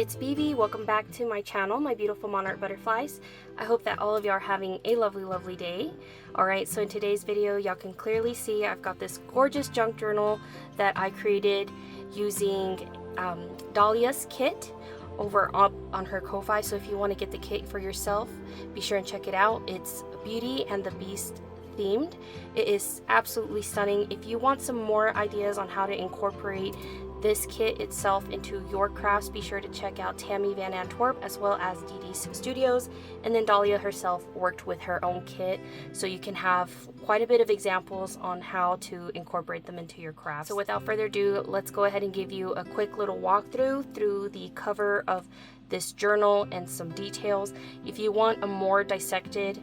it's BB. Welcome back to my channel, my beautiful monarch butterflies. I hope that all of you are having a lovely day. Alright, so in today's video, y'all can clearly see I've got this gorgeous junk journal that I created using Dahlia's kit over on her Ko-Fi. So if you want to get the kit for yourself, be sure and check it out. It's Beauty and the Beast themed. It is absolutely stunning. If you want some more ideas on how to incorporate this kit itself into your crafts, be sure to check out Tammy Van Antwerp as well as Dee Dee's Studios. And then Dahlia herself worked with her own kit, so you can have quite a bit of examples on how to incorporate them into your crafts. So without further ado, let's go ahead and give you a quick little walkthrough through the cover of this journal and some details. If you want a more dissected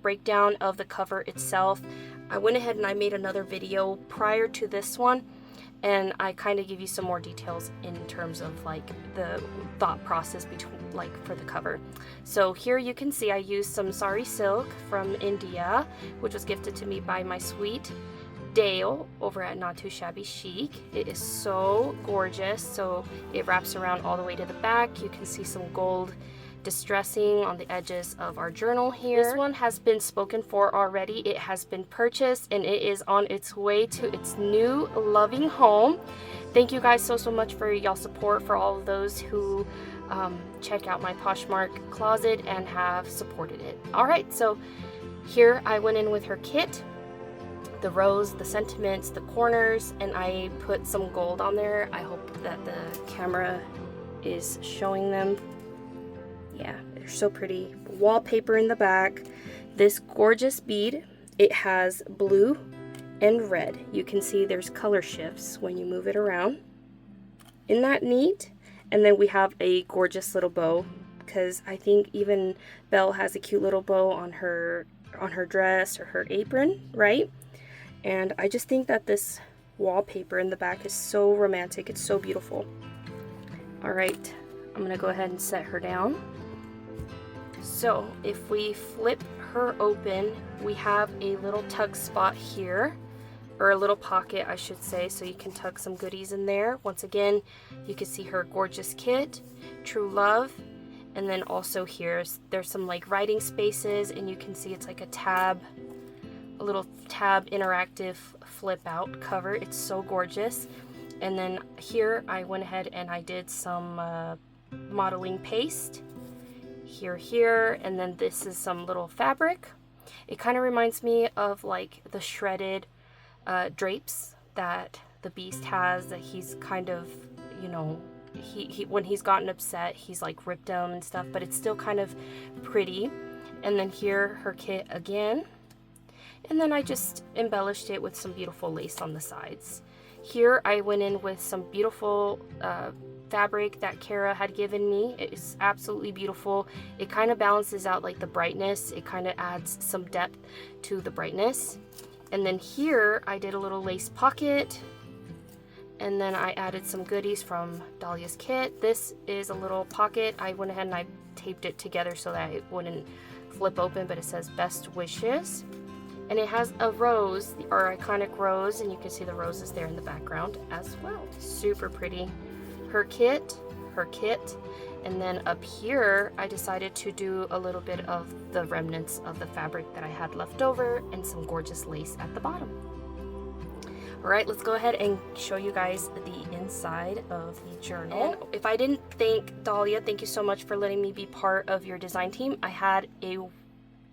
breakdown of the cover itself, I went ahead and I made another video prior to this one, and I kind of give you some more details in terms of like the thought process between for the cover. So here you can see I used some sari silk from India, which was gifted to me by my sweet Dale over at Not Too Shabby Chic. It is so gorgeous. So it wraps around all the way to the back. You can see some gold distressing on the edges of our journal here. This one has been spoken for already. It has been purchased and it is on its way to its new loving home. Thank you guys so much for y'all support, for all of those who check out my Poshmark closet and have supported it. Alright, so here I went in with her kit, the rose, the sentiments, the corners, and I put some gold on there. I hope that the camera is showing them. Yeah, they're so pretty. Wallpaper in the back. This gorgeous bead. It has blue and red. You can see there's color shifts when you move it around. Isn't that neat? And then we have a gorgeous little bow, because I think even Belle has a cute little bow on her dress or her apron, right? And I just think that this wallpaper in the back is so romantic. It's so beautiful. All right, I'm gonna go ahead and set her down. So if we flip her open, we have a little tuck spot here, or a little pocket I should say, so you can tuck some goodies in there. Once again, you can see her gorgeous kit, True Love, and then also there's some like writing spaces, and you can see it's like a little tab interactive flip out cover. It's so gorgeous. And then here I went ahead and I did some modeling paste here, and then this is some little fabric. It kind of reminds me of like the shredded drapes that the Beast has, that he's kind of, you know, he when he's gotten upset, he's like ripped them and stuff, but it's still kind of pretty. And then here her kit again, and then I just embellished it with some beautiful lace on the sides. Here I went in with some beautiful fabric that Kara had given me. It is absolutely beautiful. It kind of balances out like the brightness. It kind of adds some depth to the brightness. And then here I did a little lace pocket, and then I added some goodies from Dahlia's kit. This is a little pocket. I went ahead and I taped it together so that it wouldn't flip open, but it says best wishes. And it has a rose, our iconic rose, and you can see the roses there in the background as well. Super pretty. Her kit, and then up here I decided to do a little bit of the remnants of the fabric that I had left over and some gorgeous lace at the bottom. Alright, let's go ahead and show you guys the inside of the journal. And if I didn't thank Dahlia, thank you so much for letting me be part of your design team. I had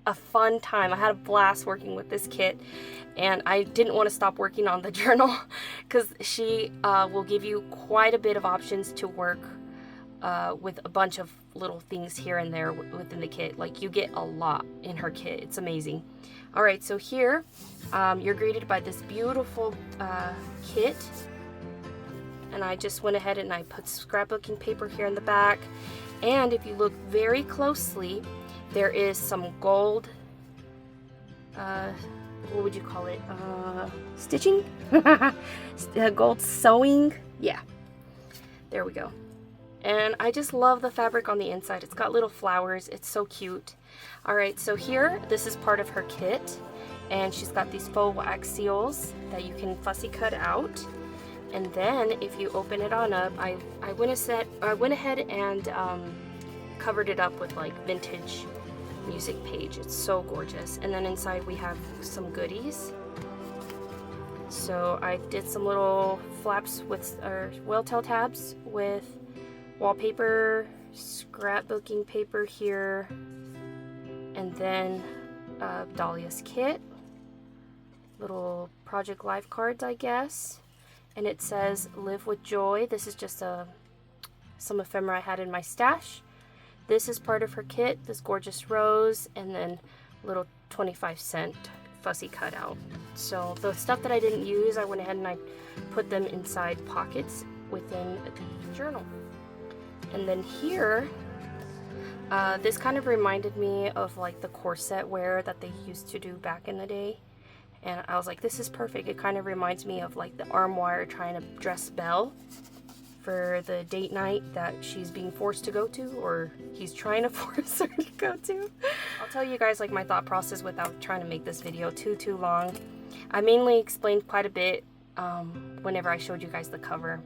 a fun time. I had a blast working with this kit, and I didn't want to stop working on the journal because she will give you quite a bit of options to work with a bunch of little things here and there within the kit. Like, you get a lot in her kit. It's amazing. Alright, so here you're greeted by this beautiful kit, and I just went ahead and I put scrapbooking paper here in the back, and if you look very closely, there is some gold, what would you call it, stitching? Gold sewing, yeah, there we go. And I just love the fabric on the inside. It's got little flowers, it's so cute. Alright, so here, this is part of her kit, and she's got these faux wax seals that you can fussy cut out. And then if you open it on up, I went ahead and covered it up with like vintage music page. It's so gorgeous. And then inside we have some goodies. So I did some little flaps with whale tail tabs with wallpaper, scrapbooking paper here, and then Dahlia's kit, little Project Life cards, I guess, and it says "Live with Joy." This is just some ephemera I had in my stash. This is part of her kit, this gorgeous rose, and then little 25-cent fussy cutout. So the stuff that I didn't use, I went ahead and I put them inside pockets within the journal. And then here, this kind of reminded me of like the corset wear that they used to do back in the day. And I was like, this is perfect. It kind of reminds me of like the armoire trying to dress Belle for the date night that she's being forced to go to, or he's trying to force her to go to. I'll tell you guys like my thought process without trying to make this video too long. I mainly explained quite a bit whenever I showed you guys the cover.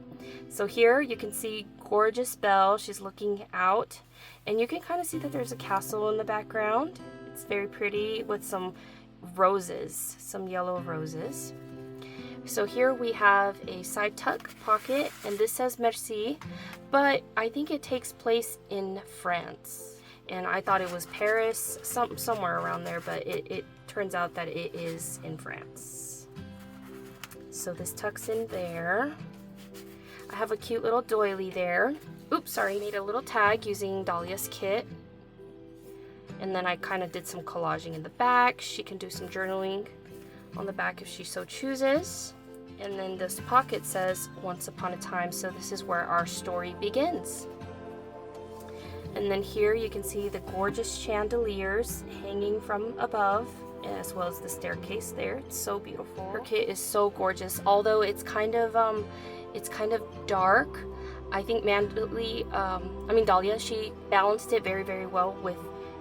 So here you can see gorgeous Belle. She's looking out, and you can kind of see that there's a castle in the background. It's very pretty with some roses, some yellow roses. So here we have a side tuck pocket, and this says Merci, but I think it takes place in France. And I thought it was Paris, somewhere around there, but it turns out that it is in France. So this tucks in there. I have a cute little doily there. Oops, sorry, made a little tag using Dahlia's kit. And then I kind of did some collaging in the back. She can do some journaling on the back if she so chooses. And then this pocket says Once Upon a Time, so this is where our story begins. And then here you can see the gorgeous chandeliers hanging from above, as well as the staircase there. It's so beautiful. Her kit is so gorgeous, although it's kind of dark. I think Dahlia, she balanced it very well with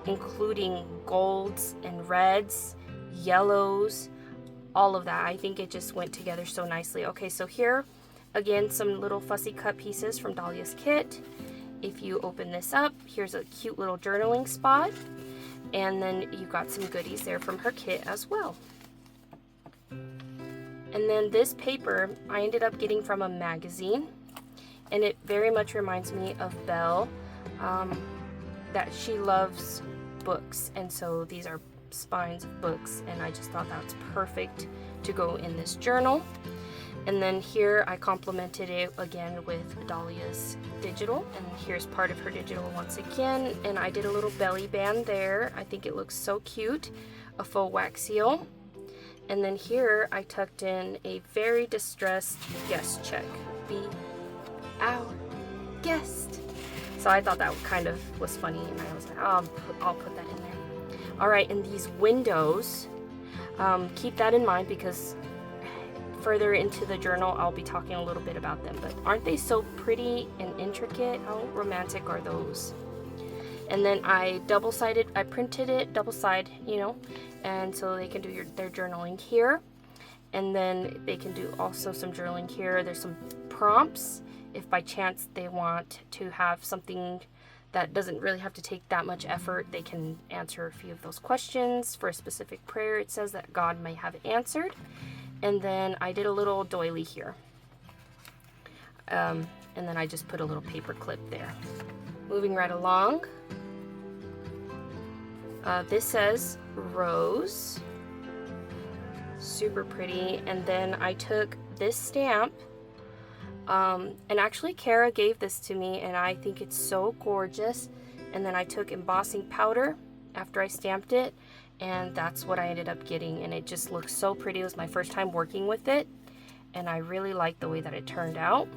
including golds and reds, yellows, all of that. I think it just went together so nicely. Okay, so here again, some little fussy cut pieces from Dahlia's kit. If you open this up, here's a cute little journaling spot, and then you got some goodies there from her kit as well. And then this paper I ended up getting from a magazine, and it very much reminds me of Belle, that she loves books, and so these are spines of books, and I just thought that's perfect to go in this journal. And then here I complemented it again with Dahlia's digital, and here's part of her digital once again, and I did a little belly band there. I think it looks so cute, a faux wax seal. And then here I tucked in a very distressed guest check. Be our guest. So I thought that kind of was funny, and I was like, oh, I'll put that in there. All right, and these windows, keep that in mind because further into the journal I'll be talking a little bit about them, but aren't they so pretty and intricate? How romantic are those? And then I printed it double side, you know, and so they can do their journaling here, and then they can do also some journaling here. There's some prompts if by chance they want to have something that doesn't really have to take that much effort. They can answer a few of those questions for a specific prayer it says that God may have answered. And then I did a little doily here, and then I just put a little paper clip there. Moving right along, this says Rose, super pretty. And then I took this stamp, and actually Kara gave this to me, and I think it's so gorgeous. And then I took embossing powder after I stamped it, and that's what I ended up getting, and it just looks so pretty. It was my first time working with it, and I really like the way that it turned out.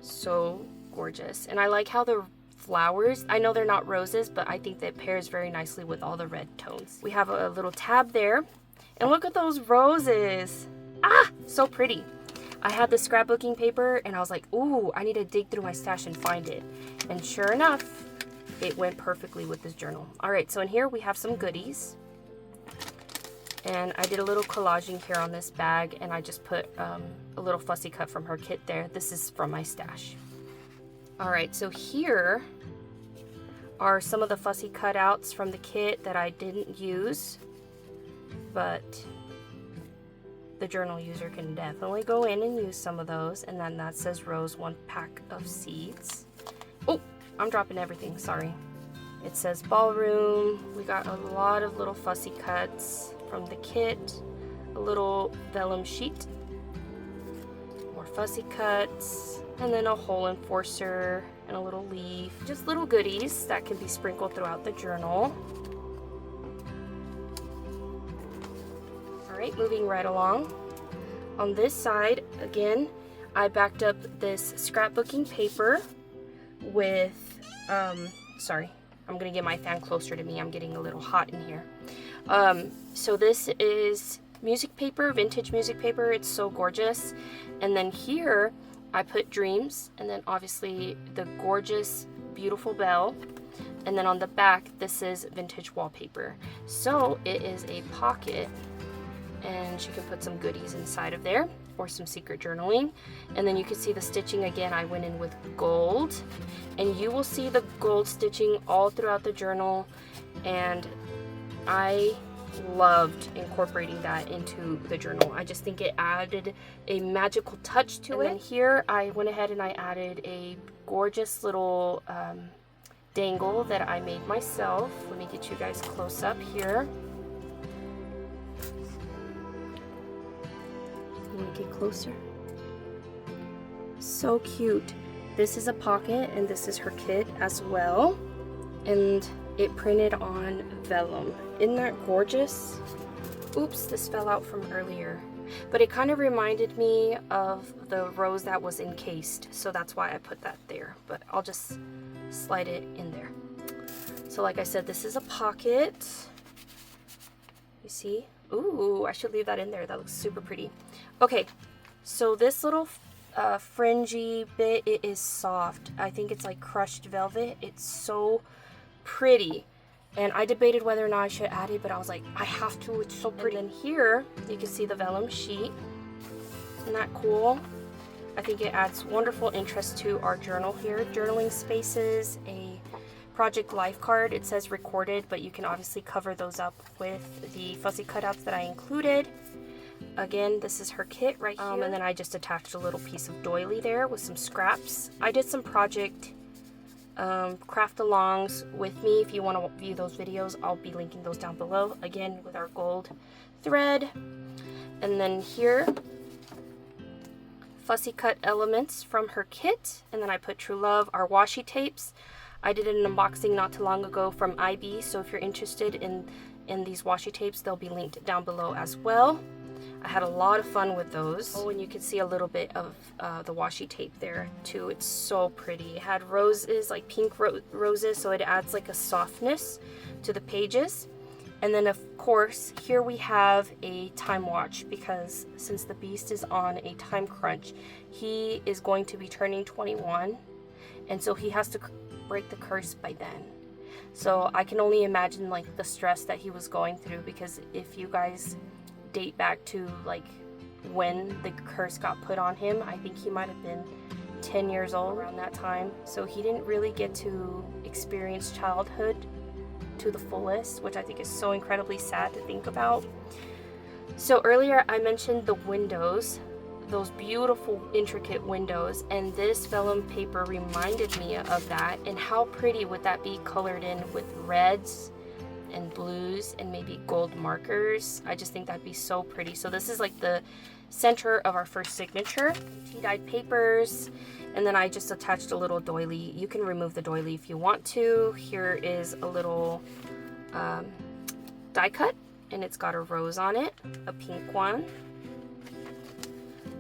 So gorgeous. And I like how the flowers, I know they're not roses, but I think that pairs very nicely with all the red tones. We have a little tab there, and look at those roses. Ah, so pretty. I had the scrapbooking paper, and I was like, ooh, I need to dig through my stash and find it. And sure enough, it went perfectly with this journal. All right, so in here we have some goodies. And I did a little collaging here on this bag, and I just put a little fussy cut from her kit there. This is from my stash. Alright, so here are some of the fussy cutouts from the kit that I didn't use, but the journal user can definitely go in and use some of those. And then that says Rose, 1 pack of seeds. Oh, I'm dropping everything, sorry. It says Ballroom. We got a lot of little fussy cuts from the kit. A little vellum sheet. More fussy cuts. And then a hole enforcer and a little leaf. Just little goodies that can be sprinkled throughout the journal. Alright, moving right along. On this side, again, I backed up this scrapbooking paper with, sorry, I'm gonna get my fan closer to me. I'm getting a little hot in here. So this is music paper, vintage music paper. It's so gorgeous. And then here I put dreams, and then obviously the gorgeous, beautiful bell. And then on the back, this is vintage wallpaper. So it is a pocket, and she can put some goodies inside of there, or some secret journaling. And then you can see the stitching again. I went in with gold, and you will see the gold stitching all throughout the journal, and I loved incorporating that into the journal. I just think it added a magical touch to it. And here I went ahead and I added a gorgeous little dangle that I made myself. Let me get you guys close up here. Let me get closer. So cute. This is a pocket, and this is her kit as well, and it printed on vellum. Isn't that gorgeous? Oops, this fell out from earlier, but it kind of reminded me of the rose that was encased, so that's why I put that there, but I'll just slide it in there. So like I said, this is a pocket. You see? Ooh, I should leave that in there. That looks super pretty. Okay, so this little fringy bit, it is soft. I think it's like crushed velvet. It's so pretty. And I debated whether or not I should add it, but I was like, I have to. It's so pretty. And then here, you can see the vellum sheet. Isn't that cool? I think it adds wonderful interest to our journal here. Journaling spaces, a project life card. It says recorded, but you can obviously cover those up with the fussy cutouts that I included. Again, this is her kit right here. And then I just attached a little piece of doily there with some scraps. I did some project craft alongs with me. If you want to view those videos, I'll be linking those down below. Again, with our gold thread. And then here, fussy cut elements from her kit. And then I put True Love, our washi tapes. I did an unboxing not too long ago from IB, so if you're interested in these washi tapes, they'll be linked down below as well. I had a lot of fun with those. Oh, and you can see a little bit of the washi tape there too. It's so pretty. It had roses, like pink roses, so it adds like a softness to the pages. And then of course, here we have a time watch, because since the beast is on a time crunch, he is going to be turning 21, and so he has to break the curse by then. So I can only imagine like the stress that he was going through, because if you guys date back to like when the curse got put on him, I think he might have been 10 years old around that time. So he didn't really get to experience childhood to the fullest, which I think is so incredibly sad to think about. So earlier I mentioned the windows, those beautiful intricate windows, and this vellum paper reminded me of that. And how pretty would that be colored in with reds and blues and maybe gold markers? I just think that'd be so pretty. So this is like the center of our first signature. Tea-dyed papers, and then I just attached a little doily. You can remove the doily if you want to. Here is a little die cut, and it's got a rose on it, a pink one.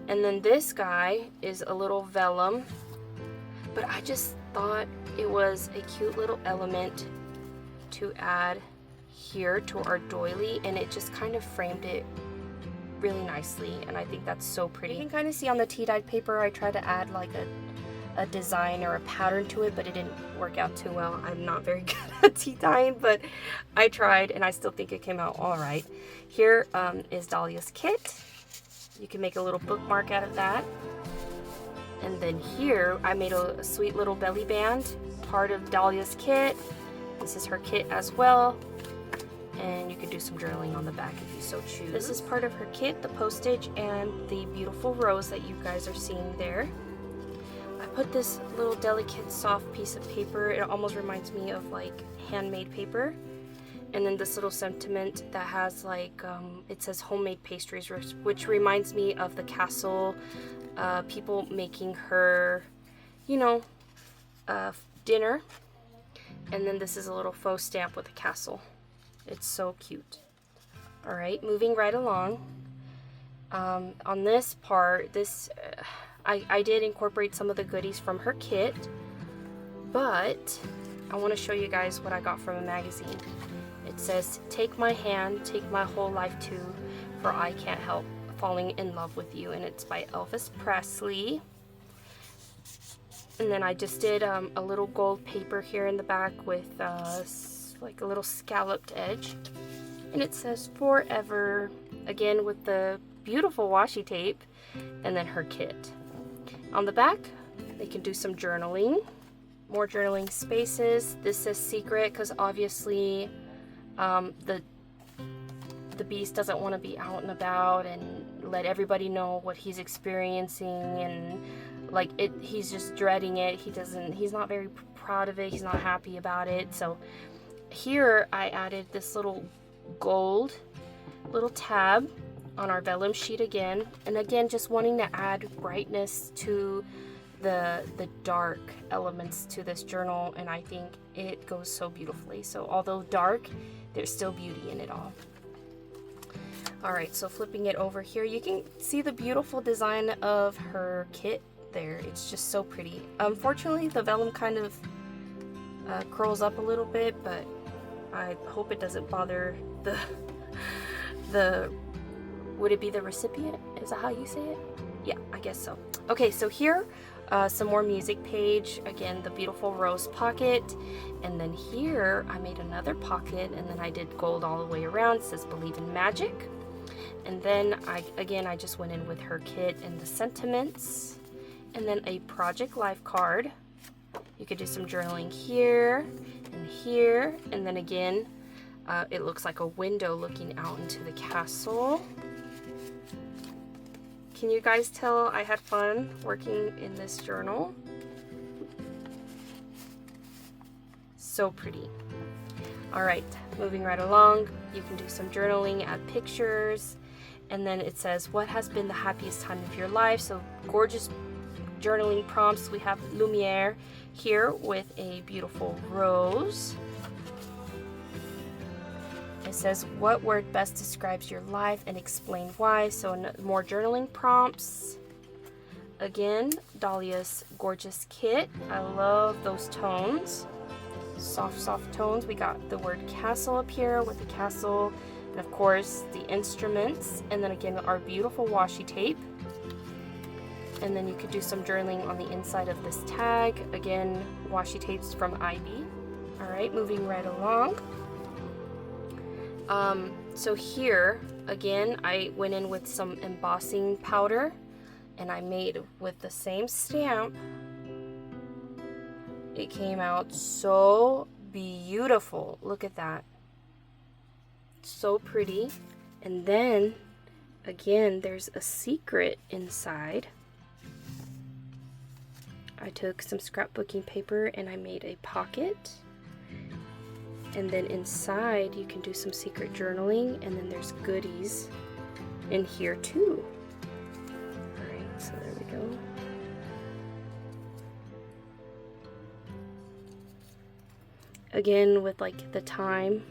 And then this guy is a little vellum, but I just thought it was a cute little element to add here to our doily, and it just kind of framed it really nicely, and I think that's so pretty. You can kind of see on the tea-dyed paper I try to add like a design or a pattern to it, but it didn't work out too well. I'm not very good at tea dyeing, but I tried and I still think it came out all right. Here is Dahlia's kit. You can make a little bookmark out of that. And then here I made a sweet little belly band, part of Dahlia's kit. This is her kit as well. And you can do some journaling on the back if you so choose. This is part of her kit, the postage and the beautiful rose that you guys are seeing there. I put this little delicate soft piece of paper. It almost reminds me of like handmade paper. And then this little sentiment that has like, it says homemade pastries, which reminds me of the castle, people making her, you know, dinner. And then this is a little faux stamp with a castle. It's so cute. All right, moving right along. On this part, I did incorporate some of the goodies from her kit, but I want to show you guys what I got from a magazine. It says, "Take my hand, take my whole life too, for I can't help falling in love with you," and it's by Elvis Presley. And then I just did a little gold paper here in the back with like a little scalloped edge, and it says "Forever," again with the beautiful washi tape, and then her kit. On the back they can do some journaling, more journaling spaces. This says secret because obviously the beast doesn't want to be out and about and let everybody know what he's experiencing, and like he's just dreading it. He's not very proud of it, he's not happy about it. So here I added this little gold little tab on our vellum sheet again, and again just wanting to add brightness to the dark elements to this journal, and I think it goes so beautifully. So although dark, there's still beauty in it all. Alright, so flipping it over here, you can see the beautiful design of her kit there. It's just so pretty. Unfortunately, the vellum kind of curls up a little bit, but I hope it doesn't bother the would it be the recipient? Is that how you say it? Yeah, I guess so. Okay, so here some more music page. Again, the beautiful rose pocket, and then here I made another pocket, and then I did gold all the way around. It says "Believe in Magic." And then I just went in with her kit and the sentiments, and then a project life card. You could do some journaling here, and then again it looks like a window looking out into the castle. Can you guys tell I had fun working in this journal? So pretty. Alright, moving right along, you can do some journaling, add pictures, and then it says, "What has been the happiest time of your life?" So gorgeous journaling prompts. We have Lumiere here with a beautiful rose. It says, "What word best describes your life and explain why?" So more journaling prompts. Again, Dahlia's gorgeous kit. I love those tones. Soft tones. We got the word castle up here with the castle, and of course the instruments, and then again our beautiful washi tape. And then you could do some journaling on the inside of this tag. Again, washi tapes from Ivy. Alright, moving right along. So here, again, I went in with some embossing powder, and I made with the same stamp. It came out so beautiful. Look at that. So pretty. And then, again, there's a secret inside. I took some scrapbooking paper and I made a pocket. And then inside you can do some secret journaling, and then there's goodies in here too. Alright, so there we go. Again with like the time.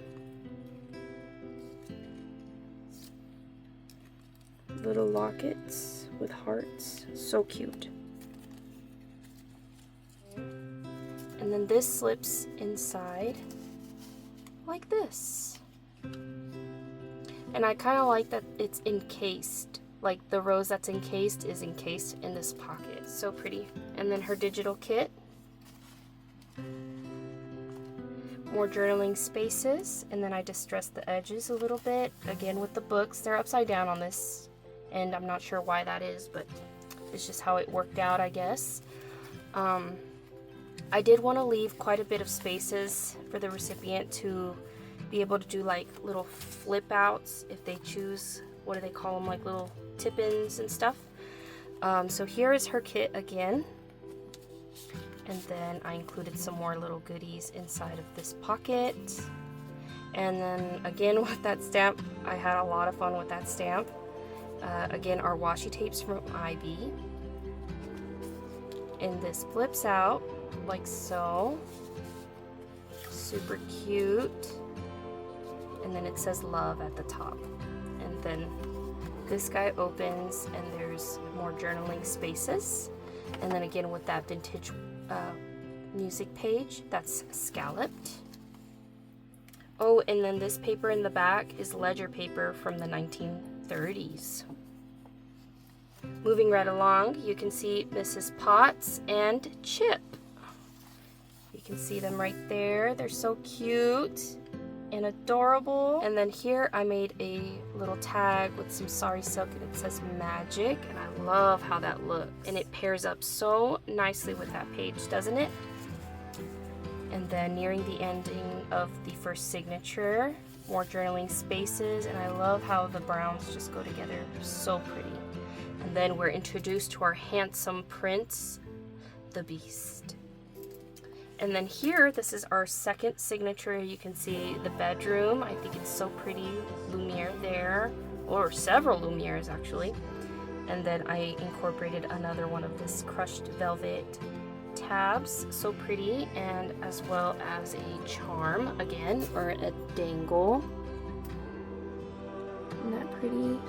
Little lockets with hearts. So cute. And then this slips inside like this. And I kind of like that it's encased like the rose that's encased is encased in this pocket. So pretty. And then her digital kit. More journaling spaces, and then I distressed the edges a little bit, again with the books. They're upside down on this, and I'm not sure why that is, but it's just how it worked out, I guess. I did want to leave quite a bit of spaces for the recipient to be able to do like little flip outs if they choose, what do they call them, like little tip-ins and stuff. So here is her kit again. And then I included some more little goodies inside of this pocket. And then again with that stamp, I had a lot of fun with that stamp. Again, our washi tapes from IB. And this flips out like so. Super cute. And then it says love at the top. And then this guy opens and there's more journaling spaces. And then again with that vintage music page that's scalloped. Oh, and then this paper in the back is ledger paper from the 1930s. Moving right along, you can see Mrs. Potts and Chip. You can see them right there. They're so cute and adorable. And then here I made a little tag with some sari silk and it says magic, and I love how that looks, and it pairs up so nicely with that page, doesn't it? And then nearing the ending of the first signature, more journaling spaces, and I love how the browns just go together, so pretty. And then we're introduced to our handsome prince, the Beast. And then here, this is our second signature. You can see the bedroom. I think it's so pretty. Lumiere there, or several Lumieres actually. And then I incorporated another one of this crushed velvet tabs, so pretty, and as well as a charm again, or a dangle. Isn't that pretty?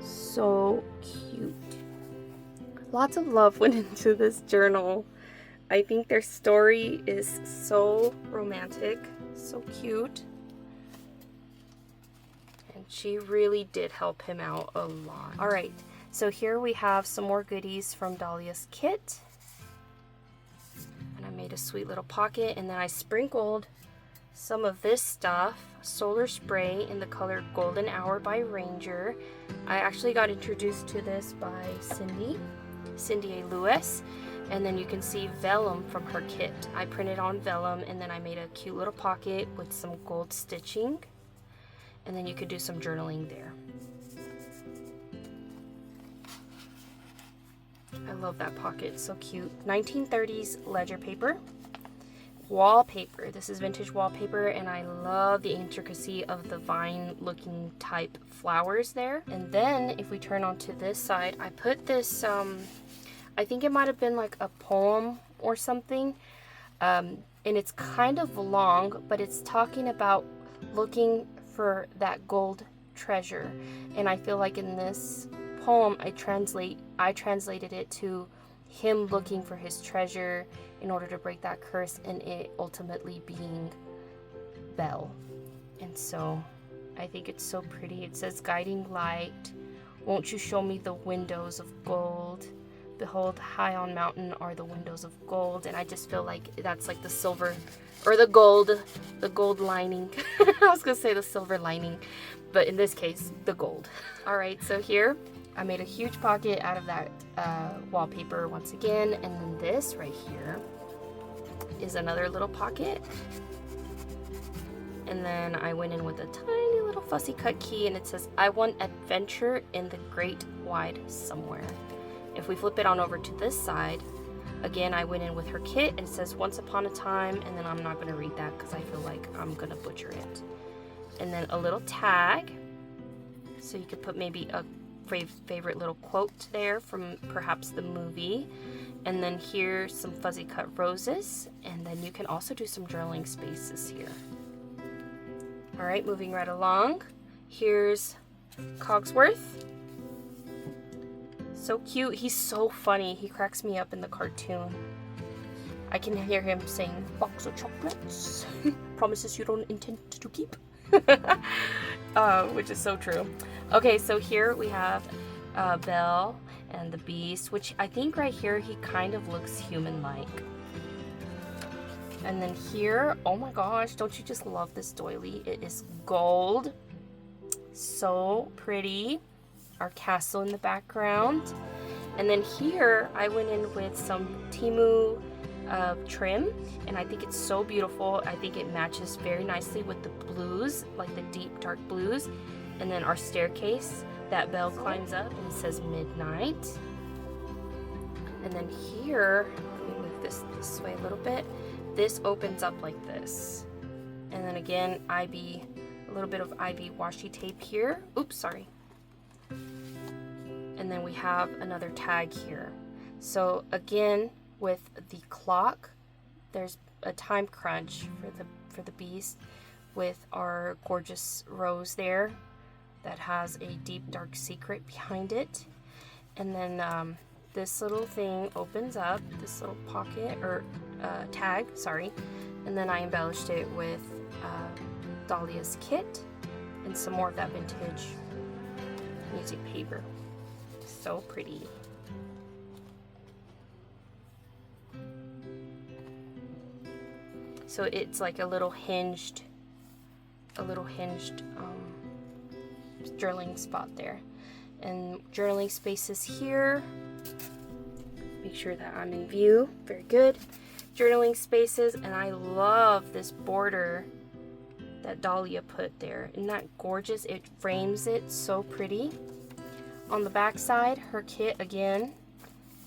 So cute. Lots of love went into this journal. I think their story is so romantic, so cute. And she really did help him out a lot. All right, so here we have some more goodies from Dahlia's kit. And I made a sweet little pocket, and then I sprinkled some of this stuff, solar spray in the color Golden Hour by Ranger. I actually got introduced to this by Cindy A. Lewis. And then you can see vellum from her kit. I printed on vellum, and then I made a cute little pocket with some gold stitching. And then you could do some journaling there. I love that pocket, so cute. 1930s ledger paper. Wallpaper. This is vintage wallpaper, and I love the intricacy of the vine looking type flowers there. And then if we turn onto this side, I put this I think it might have been like a poem or something, and it's kind of long, but it's talking about looking for that gold treasure. And I feel like in this poem I translated it to him looking for his treasure in order to break that curse, and it ultimately being Belle. And so I think it's so pretty. It says, guiding light, won't you show me the windows of gold? Behold, high on mountain are the windows of gold. And I just feel like that's like the silver, or the gold lining. I was gonna say the silver lining, but in this case, the gold. All right, so here I made a huge pocket out of that wallpaper once again, and then this right here is another little pocket. And then I went in with a tiny little fussy cut key, and it says, I want adventure in the great wide somewhere. If we flip it on over to this side, again, I went in with her kit, and it says once upon a time, and then I'm not going to read that because I feel like I'm going to butcher it. And then a little tag, so you could put maybe a favorite little quote there from perhaps the movie. And then here's some fuzzy cut roses, and then you can also do some journaling spaces here. All right, moving right along, here's Cogsworth. So cute. He's so funny. He cracks me up in the cartoon. I can hear him saying, box of chocolates, promises you don't intend to keep. which is so true. Okay, so here we have Belle and the Beast, which I think right here he kind of looks human-like. And then here, oh my gosh, don't you just love this doily? It is gold. So pretty. Our castle in the background. And then here I went in with some Temu trim, and I think it's so beautiful. I think it matches very nicely with the blues, like the deep dark blues. And then our staircase that Belle climbs up, and it says midnight. And then here, let me move this way a little bit. This opens up like this. And then again, IB, a little bit of IB washi tape here. Oops, sorry. And then we have another tag here. So again, with the clock, there's a time crunch for the Beast with our gorgeous rose there that has a deep dark secret behind it. And then this little thing opens up, this little pocket or tag, sorry. And then I embellished it with Dahlia's kit and some more of that vintage music paper. So pretty. So it's like a little hinged journaling spot there. And journaling spaces here. Make sure that I'm in view. Very good. Journaling spaces, and I love this border that Dahlia put there. Isn't that gorgeous? It frames it so pretty. On the back side, her kit again,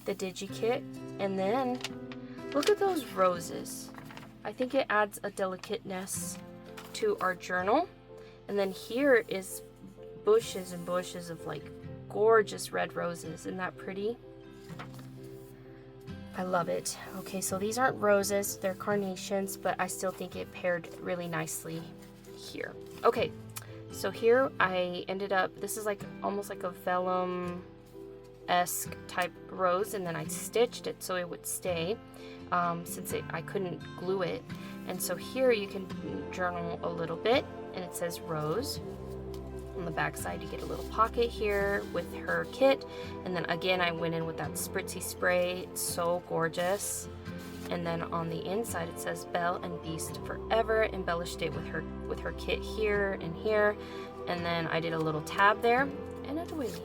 the Digi kit, and then look at those roses. I think it adds a delicateness to our journal. And then here is bushes and bushes of like gorgeous red roses. Isn't that pretty? I love it. Okay, so these aren't roses, they're carnations, but I still think it paired really nicely here. Okay, so here I ended up, this is like almost like a vellum-esque type rose, and then I stitched it so it would stay since I couldn't glue it. And so here you can journal a little bit, and it says rose. On the back side you get a little pocket here with her kit, and then again I went in with that spritzy spray. It's so gorgeous. And then on the inside it says Belle and Beast Forever. Embellished it with her kit here and here, and then I did a little tab there and a doily.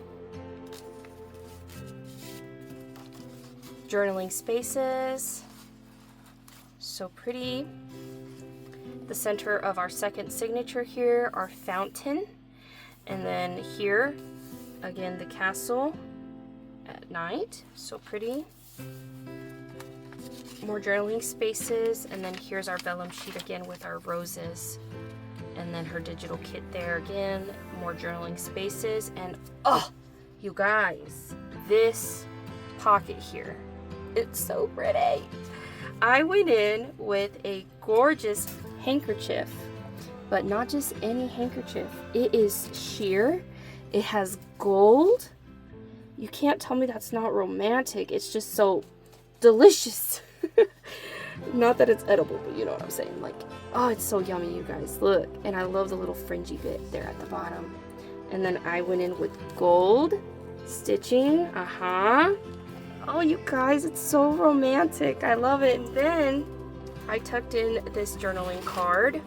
Journaling spaces, so pretty. The center of our second signature here, our fountain. And then here, again, the castle at night. So pretty. More journaling spaces. And then here's our vellum sheet again with our roses. And then her digital kit there again. More journaling spaces. And oh, you guys, this pocket here. It's so pretty. I went in with a gorgeous handkerchief. But not just any handkerchief. It is sheer. It has gold. You can't tell me that's not romantic. It's just so delicious. Not that it's edible, but you know what I'm saying. Like, oh, it's so yummy, you guys. Look. And I love the little fringy bit there at the bottom. And then I went in with gold stitching. Oh, you guys, it's so romantic. I love it. And then I tucked in this journaling card.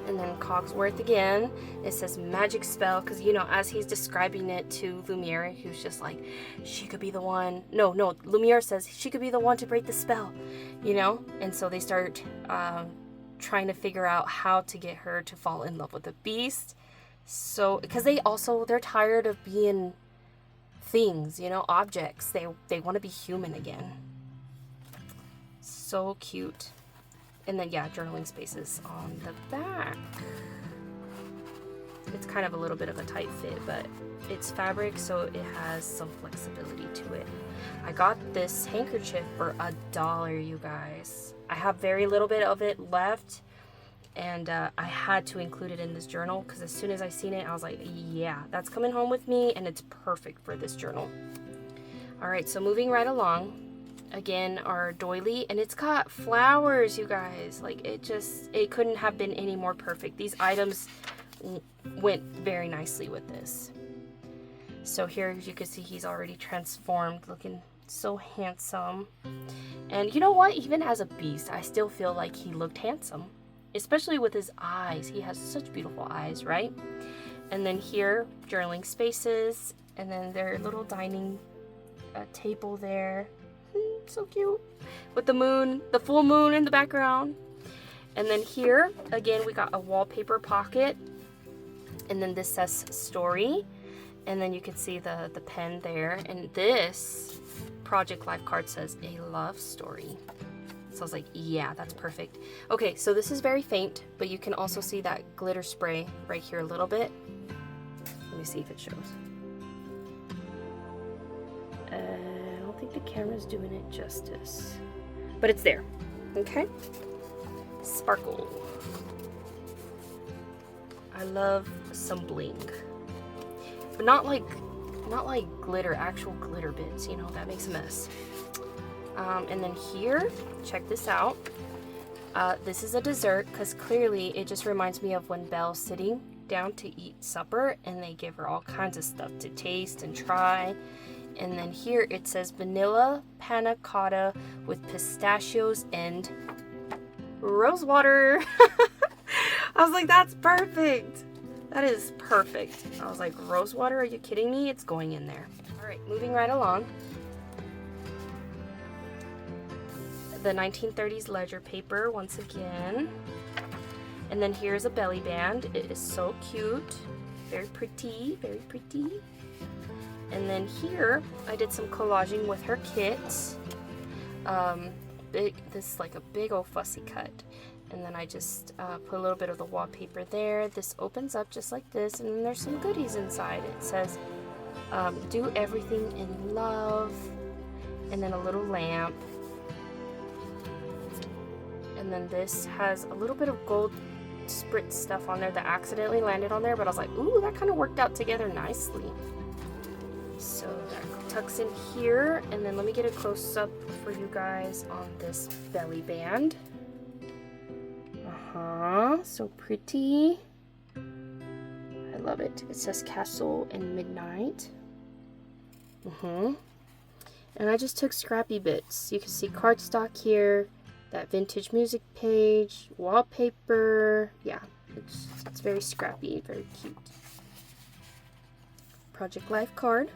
And then Cogsworth again. It says magic spell, because you know, as he's describing it to Lumiere, he was just like, she could be the one. No, Lumiere says she could be the one to break the spell, you know. And so they start trying to figure out how to get her to fall in love with the Beast. So because they're tired of being things, you know, objects. They want to be human again. So cute. And then, yeah, journaling spaces on the back. It's kind of a little bit of a tight fit, but it's fabric, so it has some flexibility to it. I got this handkerchief for $1, you guys. I have very little bit of it left, and I had to include it in this journal, because as soon as I seen it, I was like, yeah, that's coming home with me, and it's perfect for this journal. All right, so moving right along. again, our doily, and it's got flowers, you guys. Like, it couldn't have been any more perfect. These items went very nicely with this. So here, as you can see, he's already transformed, looking so handsome. And you know what? Even as a beast, I still feel like he looked handsome, especially with his eyes. He has such beautiful eyes, right? And then here, journaling spaces, and then their little dining table there. So cute. With the moon, the full moon in the background. And then here, again, we got a wallpaper pocket. And then this says story. And then you can see the pen there. And this Project Life card says a love story. So I was like, yeah, that's perfect. Okay, so this is very faint, but you can also see that glitter spray right here a little bit. Let me see if it shows. I don't think the camera's doing it justice, but it's there. Okay. Sparkle. I love some bling, but not like glitter, actual glitter bits, you know, that makes a mess. And then here, check this out. This is a dessert, because clearly it just reminds me of when Belle's sitting down to eat supper and they give her all kinds of stuff to taste and try. And then here it says vanilla panna cotta with pistachios and rose water. I was like, that's perfect. That is perfect. I was like, rose water? Are you kidding me? It's going in there. All right, moving right along. The 1930s ledger paper once again. And then here's a belly band. It is so cute. Very pretty, very pretty. And then here, I did some collaging with her kits. This is like a big old fussy cut. And then I just put a little bit of the wallpaper there. This opens up just like this, and then there's some goodies inside. It says, do everything in love, and then a little lamp. And then this has a little bit of gold spritz stuff on there that accidentally landed on there, but I was like, ooh, that kind of worked out together nicely. So that tucks in here, and then let me get a close-up for you guys on this belly band. So pretty. I love it. It says Castle and Midnight. And I just took scrappy bits. You can see cardstock here, that vintage music page, wallpaper. Yeah, it's very scrappy, very cute. Project Life card.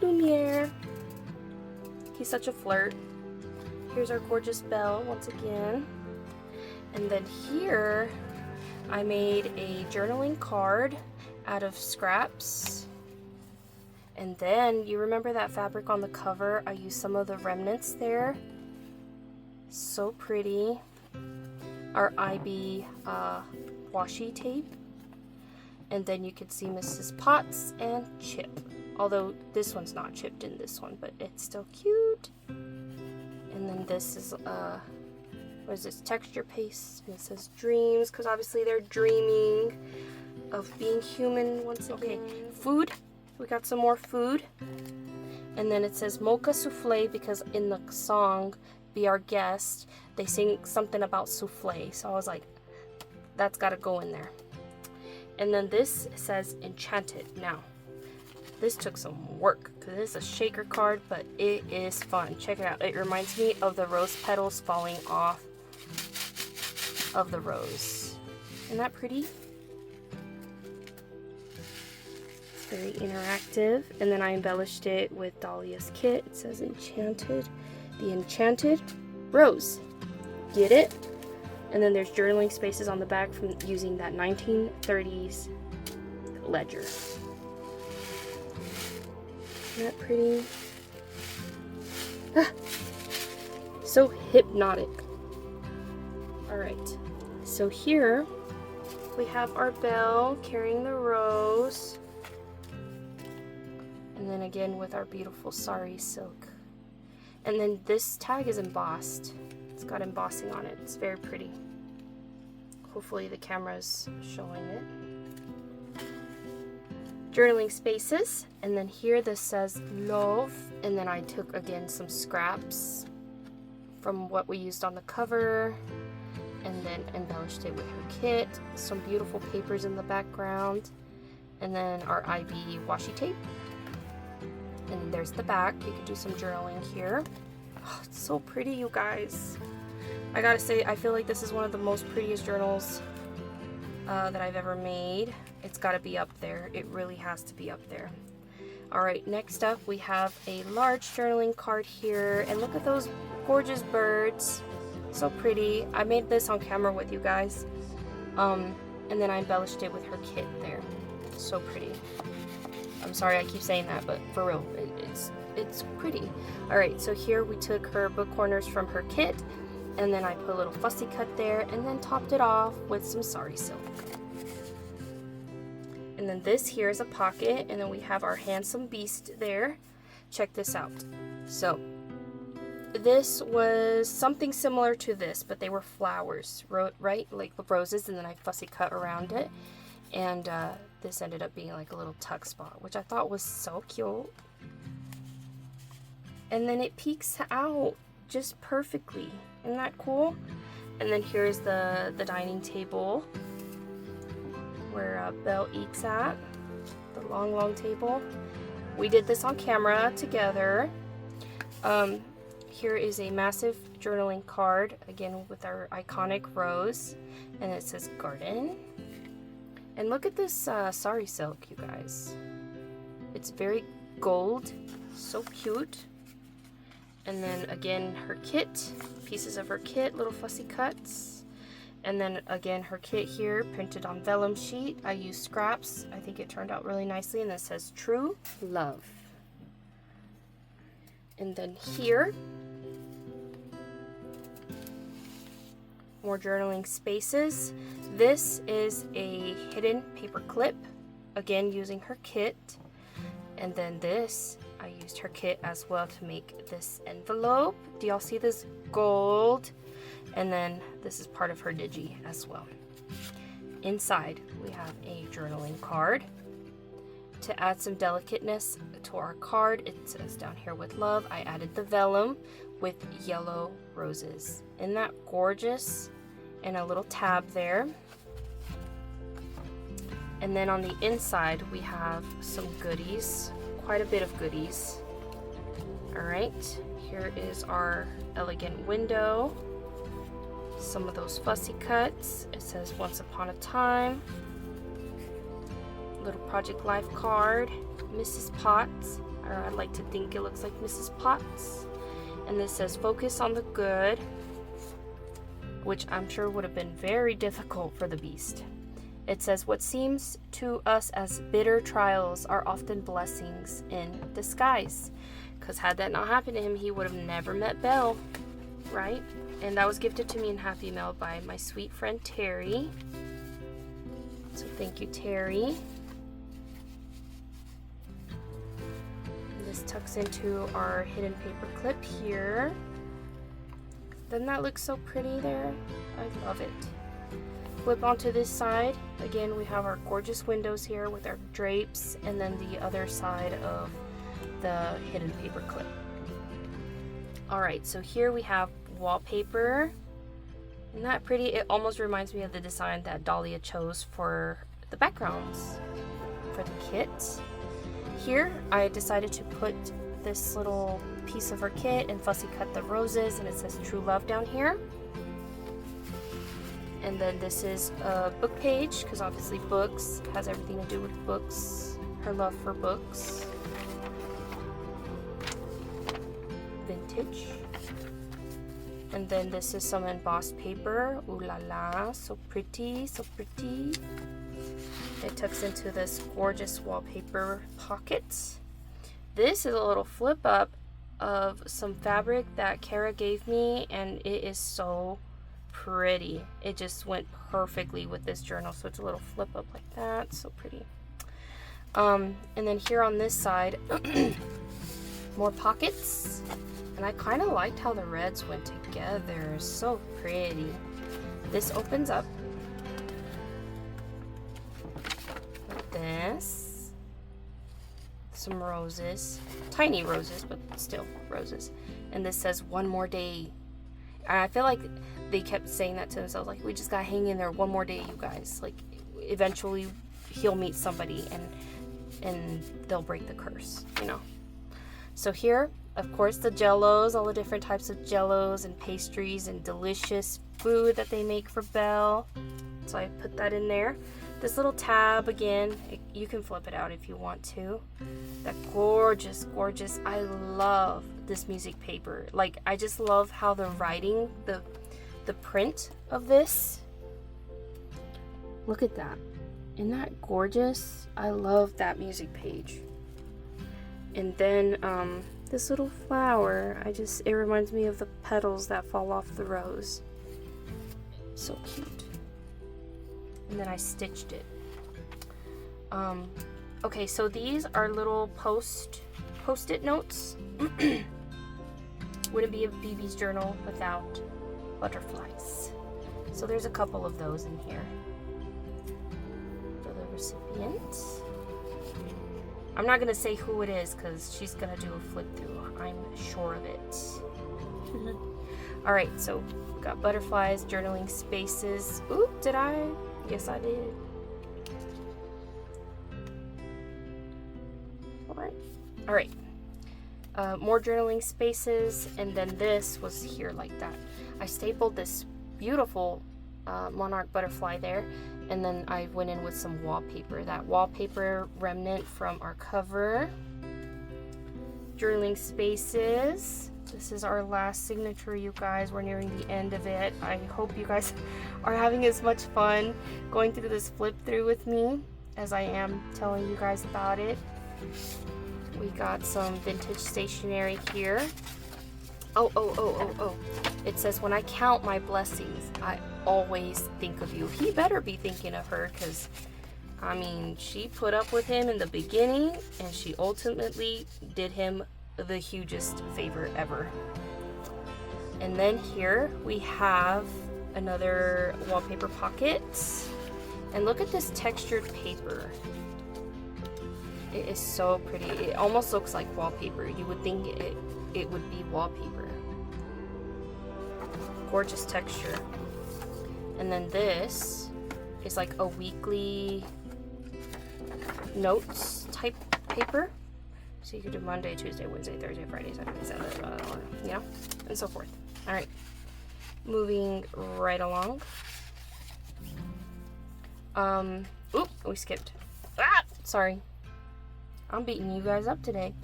Lumiere. He's such a flirt. Here's our gorgeous Belle once again. And then here, I made a journaling card out of scraps. And then, you remember that fabric on the cover? I used some of the remnants there. So pretty. Our IB washi tape. And then you can see Mrs. Potts and Chip. Although this one's not chipped in this one, but it's still cute. And then this is what is this, texture paste, and it says dreams, because obviously they're dreaming of being human once again. Okay, food, we got some more food, and then it says mocha souffle, because in the song Be Our Guest they sing something about souffle, so I was like, that's got to go in there. And then this says Enchanted. Now this took some work because it's a shaker card, but it is fun. Check it out. It reminds me of the rose petals falling off of the rose. Isn't that pretty? It's very interactive. And then I embellished it with Dahlia's kit. It says Enchanted. The Enchanted Rose. Get it? And then there's journaling spaces on the back from using that 1930s ledger. Isn't that pretty? Ah, so hypnotic. Alright, so here we have our Belle carrying the rose. And then again with our beautiful sari silk. And then this tag is embossed. It's got embossing on it. It's very pretty. Hopefully the camera's showing it. Journaling spaces, and then here this says love, and then I took again some scraps from what we used on the cover, and then embellished it with her kit. Some beautiful papers in the background, and then our IB washi tape. And there's the back. You could do some journaling here. Oh, it's so pretty, you guys. I gotta say, I feel like this is one of the most prettiest journals that I've ever made. It's gotta be up there. It really has to be up there. Alright, next up we have a large journaling card here, and look at those gorgeous birds. So pretty. I made this on camera with you guys. And then I embellished it with her kit there. So pretty. I'm sorry I keep saying that, but for real, it's pretty. Alright, so here we took her book corners from her kit, and then I put a little fussy cut there, and then topped it off with some sari silk. And then this here is a pocket, and then we have our handsome beast there. Check this out. So this was something similar to this, but they were flowers, right? Like roses, and then I fussy cut around it. And this ended up being like a little tuck spot, which I thought was so cute. And then it peeks out just perfectly. Isn't that cool? And then here's the dining table where Belle eats at. The long table. We did this on camera together. Here is a massive journaling card, again with our iconic rose, and it says garden. And look at this sari silk, you guys. It's very gold, so cute. And then again her kit, pieces of her kit, little fussy cuts. And then again her kit here, printed on vellum sheet. I used scraps. I think it turned out really nicely, and it says True Love. And then here, more journaling spaces. This is a hidden paper clip, again using her kit. And then this, I used her kit as well to make this envelope. Do y'all see this gold? And then this is part of her digi as well. Inside we have a journaling card. To add some delicateness to our card, it says down here with love, I added the vellum with yellow roses. Isn't that gorgeous? And a little tab there. And then on the inside we have some goodies, quite a bit of goodies. Alright, here is our elegant window. Some of those fussy cuts. It says Once Upon a Time. Little Project Life card. Mrs. Potts. Or I like to think it looks like Mrs. Potts. And this says Focus on the Good, which I'm sure would have been very difficult for the beast. It says, what seems to us as bitter trials are often blessings in disguise. Because had that not happened to him, he would have never met Belle, right? And that was gifted to me in Happy Mail by my sweet friend Terry. So thank you, Terry. And this tucks into our hidden paper clip here. Doesn't that look so pretty there? I love it. Flip onto this side. Again, we have our gorgeous windows here with our drapes, and then the other side of the hidden paper clip. Alright, so here we have wallpaper. Isn't that pretty? It almost reminds me of the design that Dahlia chose for the backgrounds for the kit. Here, I decided to put this little piece of her kit and fussy cut the roses, and it says True Love down here. And then this is a book page, because obviously books has everything to do with books. Her love for books. Vintage. And then this is some embossed paper. Ooh la la, so pretty, so pretty. It tucks into this gorgeous wallpaper pocket. This is a little flip up of some fabric that Kara gave me, and it is so pretty. It just went perfectly with this journal, so it's a little flip up like that. So pretty. And then here on this side, more pockets. And I kind of liked how the reds went together. So pretty. This opens up like this. Some roses. Tiny roses, but still roses. And this says One More Day. And I feel like they kept saying that to themselves, like, we just gotta hang in there one more day, you guys. Like, eventually he'll meet somebody and they'll break the curse, you know. So here, of course, the jellos, all the different types of jellos and pastries and delicious food that they make for Belle. So I put that in there. This little tab, again, you can flip it out if you want to. That gorgeous, gorgeous, I love this music paper. Like, I just love how the writing, the print of this. Look at that. Isn't that gorgeous? I love that music page. And then this little flower, it reminds me of the petals that fall off the rose. So cute. And then I stitched it. Okay, so these are little post-it notes. Wouldn't be a BB's journal without butterflies. So there's a couple of those in here for the recipient. I'm not gonna say who it is because she's gonna do a flip through. I'm sure of it. All right, so got butterflies, journaling spaces. Oop, did I? Yes, I did. All right. More journaling spaces, and then this was here like that. I stapled this beautiful monarch butterfly there, and then I went in with some wallpaper. That wallpaper remnant from our cover. Journaling spaces. This is our last signature, you guys. We're nearing the end of it. I hope you guys are having as much fun going through this flip through with me as I am telling you guys about it. We got some vintage stationery here. Oh. It says, when I count my blessings, I always think of you. He better be thinking of her, because, I mean, she put up with him in the beginning, and she ultimately did him the hugest favor ever. And then here we have another wallpaper pocket. And look at this textured paper. It is so pretty. It almost looks like wallpaper. You would think it would be wallpaper. Gorgeous texture. And then this is like a weekly notes type paper. So you could do Monday, Tuesday, Wednesday, Thursday, Friday, Saturday, Sunday, you know, and so forth. All right, moving right along. Oop, we skipped. Ah, sorry. I'm beating you guys up today.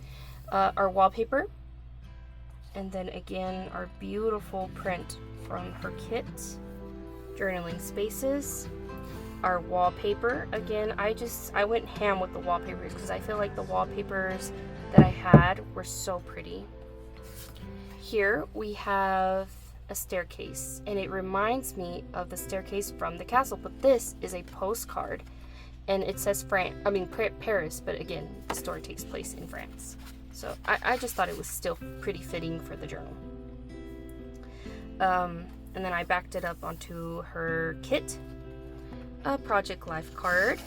Our wallpaper, and then again our beautiful print from her kit. Journaling spaces. Our wallpaper, again, I went ham with the wallpapers because I feel like the wallpapers that I had were so pretty. Here we have a staircase, and it reminds me of the staircase from the castle, but this is a postcard, and it says Paris, but again, the story takes place in France. So I just thought it was still pretty fitting for the journal. And then I backed it up onto her kit. A Project Life card.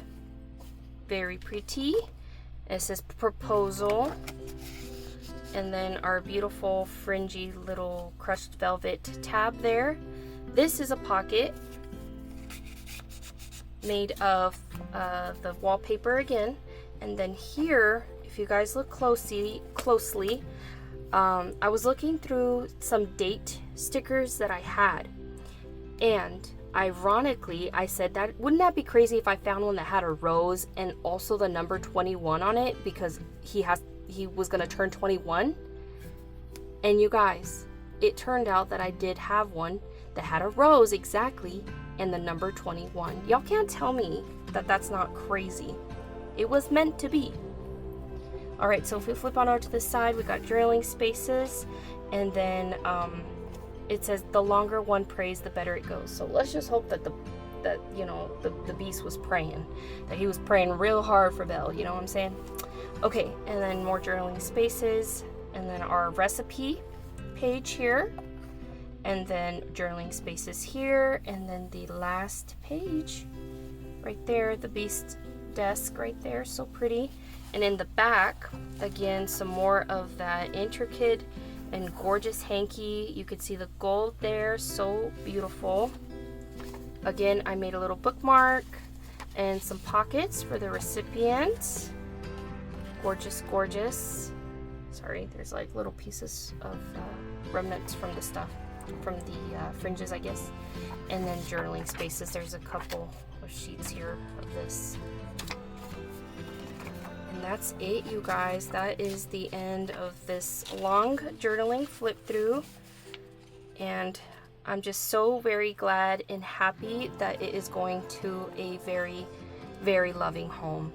Very pretty. It says proposal. And then our beautiful fringy little crushed velvet tab there. This is a pocket made of the wallpaper again. And then here, if you guys look closely, I was looking through some date stickers that I had, and ironically I said, that wouldn't that be crazy if I found one that had a rose and also the number 21 on it, because he was gonna turn 21. And you guys, it turned out that I did have one that had a rose exactly and the number 21. Y'all can't tell me that that's not crazy. It was meant to be. All right, so if we flip on over to the side, we got journaling spaces, and then it says the longer one prays, the better it goes. So let's just hope that the beast was praying, that he was praying real hard for Belle. You know what I'm saying? Okay, and then more journaling spaces, and then our recipe page here, and then journaling spaces here, and then the last page right there, the beast desk right there, so pretty. And in the back, again, some more of that intricate and gorgeous hanky. You could see the gold there, so beautiful. Again, I made a little bookmark and some pockets for the recipient. Gorgeous, gorgeous. Sorry, there's like little pieces of remnants from the stuff, from the fringes, I guess. And then journaling spaces. There's a couple of sheets here of this. And that's it, you guys. That is the end of this long journaling flip through. And I'm just so very glad and happy that it is going to a very, very loving home.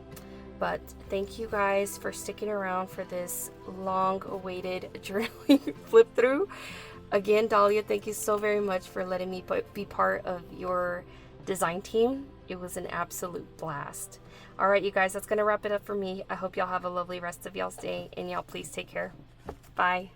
But thank you guys for sticking around for this long awaited journaling flip through. Again, Dahlia, thank you so very much for letting me be part of your design team. It was an absolute blast. All right, you guys, that's going to wrap it up for me. I hope y'all have a lovely rest of y'all's day, and y'all please take care. Bye.